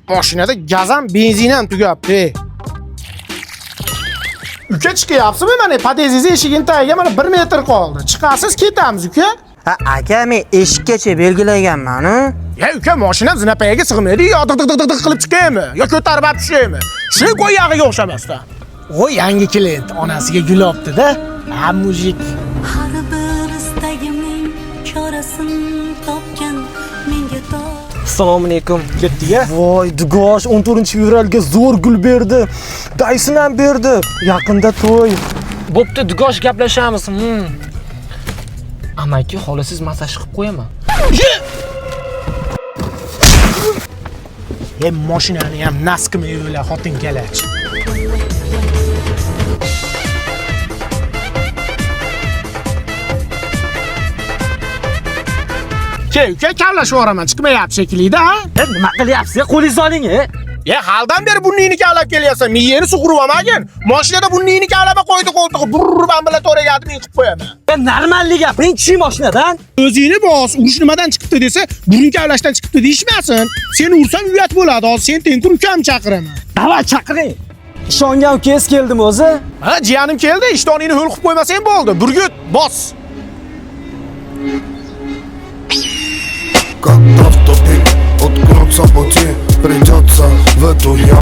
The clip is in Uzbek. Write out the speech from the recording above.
Mashinada gaz ham, benzin ham tugabdi. Uka chiqyapsizmi? Mana podyezdingiz eshigini tagiga mana 1 metr qoldi. Chiqasiz, ketamiz uka. Ha, aka, men eshikkacha belgilaganman-ku. Ya uka, mashina zinapayaga sig'maydi, yo diq qilib chiqaymi? Yo ko'tarib olib tushaymi? Shu qo'yag'iga o'xshamasdan. O yangi klient onasiga gul olibdi-da. Ha, mujik. Har bir istagimning chorasini topgan menga to. Assalomu alaykum. Ketdi-ya. Voy, Dugosh 14-fevralga zo'r gul berdi. Daysin ham berdi. Yaqinda to'y. Bo'pti, Dugosh gaplashamiz. Amaki, xolasiz masaj qilib qo'yaman. Mashinani ham naskimi yo'la xotin kelach. Uka kavlashib yuboraman, chiqmayapti shekilli-da, ha? Nima qilyapsiz? Qo'lingizni oling, Haldan beri bunningni kavlab kelyapsan. Miyeni sug'urib olmagin. Mashinada bunningni kavlab qo'ydi qo'ltig'i. Burr ambulatoriyaga admin qilib qo'yaman. Normallik gapiring, chi mashinadan. O'zingni bos, urush nimadan chiqibdi desa, burun kavlashdan chiqibdi deyishmasin. Seni ursam uyat bo'ladi. Hozir sen tentur ukam chaqiraman. Davay chaqiring. Ishongan ukangiz keldimi o'zi? Ha, jiyanim keldi. Ishtoningni ho'l qilib qo'ymasang bo'ldi. Burgut, bos. Как автопик, откроется пути, придется в эту яму.